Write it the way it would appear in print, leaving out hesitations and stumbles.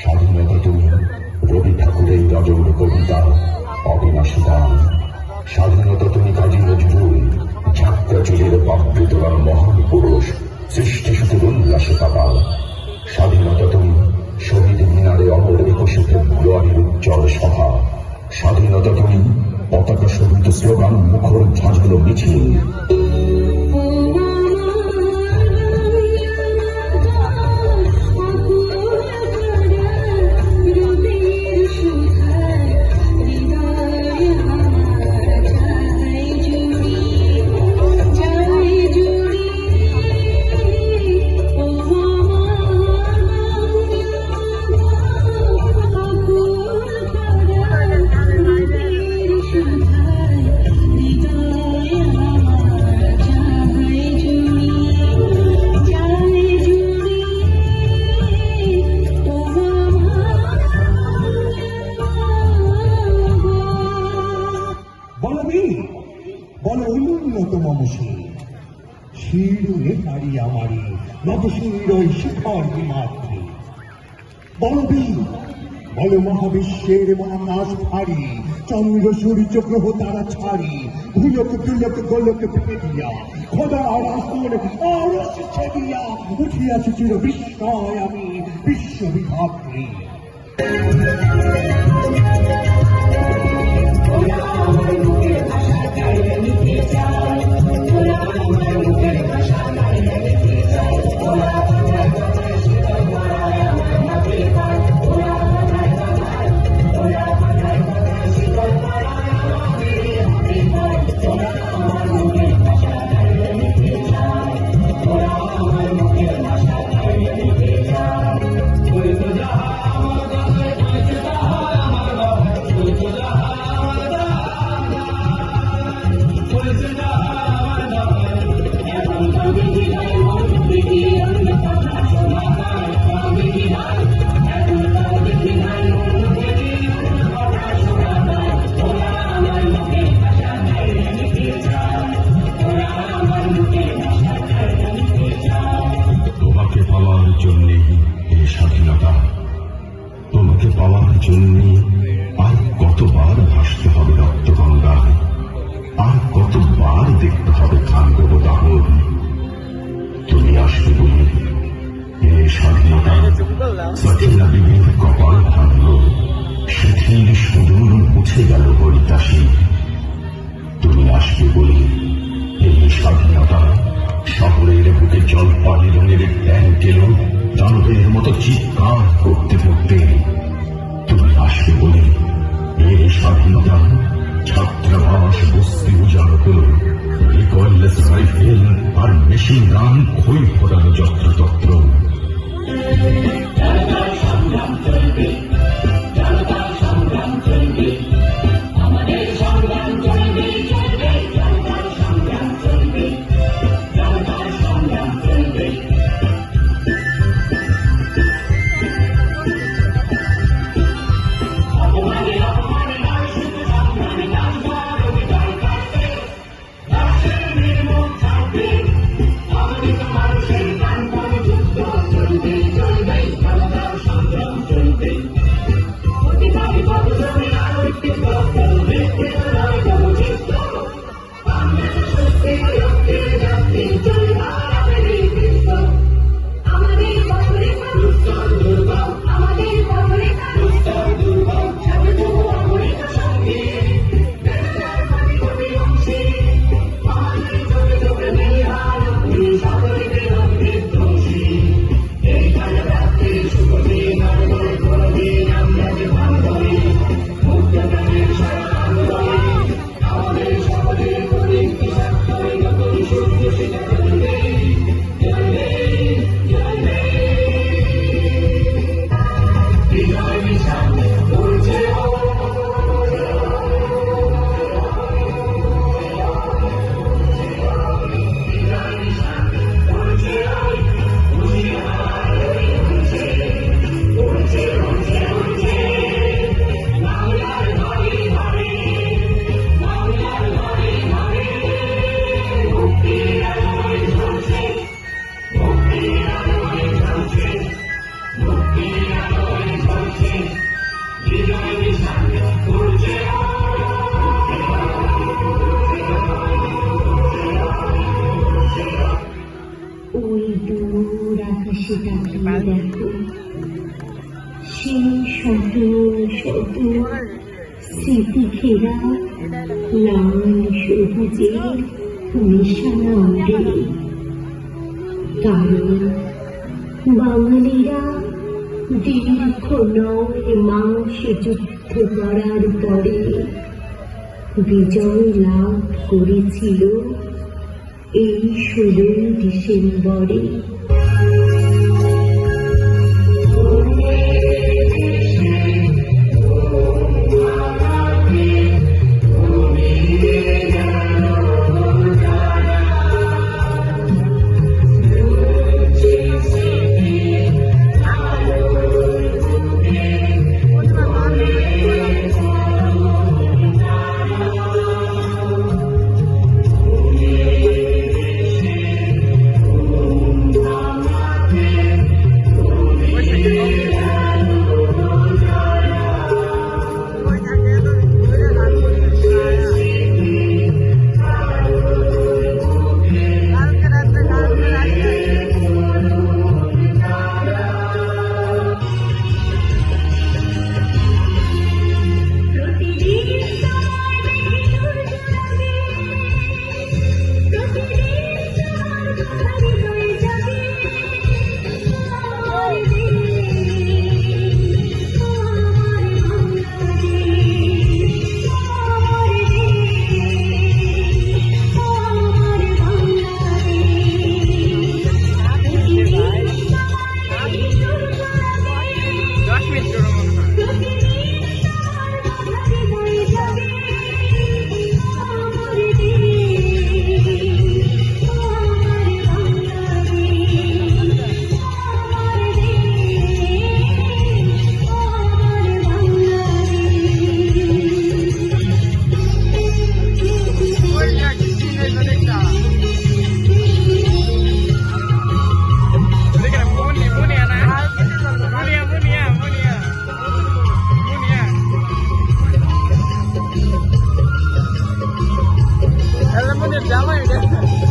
স্বাধীনতা তুমি রবি ঠাকুরের রজনী কবিতা অবিনাশী গান। স্বাধীনতা তুমি কাজী নজরুল ঝাঁকড়া চুলের বাপ্যে তোলার মহান পুরুষ সৃষ্টি শুধু উল্লাসে কাপাল। স্বাধীনতা তুমি শহীদ মিনারে অমর 21শে ফেব্রুয়ারির উজ্জ্বল সভা। স্বাধীনতা তুমি পতাকা শোভিত স্লোগান মুখর ঝাঁঝালো মিছিল। বল উন্নতম শিরুরে নারী আমারি নবশির ওই শিখর মাতৃ। বল মহাবিশ্বের মহাকাশ ভারী চন্দ্র সূর্য গ্রহ তারা ছাড়ি ভূলোক দুলোক গোলক ভেঙে দিয়া খোদা রাসূল আরশ ছেড়িয়া উঠিয়াছি চির বিস্ময় আমি বিশ্ববিধাত্রী। তোমাকে পাওয়ার জন্যে এই স্বাধীনতা, তোমাকে পাওয়ার জন্যে আর কতবার ভাসতে হবে রক্তগঙ্গায়, আর কতবার দেখতে হবে খান্ডব দাহন। তুমি আসবে বলে এই স্বাধীনতা সখিলা বিবির কপাল ভাঙল, শিথিল সুদূর মুছে গেল হরিদাসী। তুমি আসবে বলে এই স্বাধীনতা শহরের বুকে জলপাই রঙের ট্যাঙ্ক এলো দানবের মতো চিৎকার করতে করতে। তুমি আসবে বলে এই স্বাধীনতা ছাত্রাবাস বস্তি উজাড় হল, রিকয়েললেস রাইফেল আর মেশিন গান খই ফোটানো যত্রতত্র। আকাশে তাকিয়ে দেখো, সেই শত শত স্মৃতি ঘেরা লাল সবুজের নিশানা ওড়ে। কারণ বাঙালিরা দীর্ঘ 9 মাস যুদ্ধ করার পরে বিজয় লাভ করেছিল এই 16 ডিসেম্বরে। Ela é mulher dela,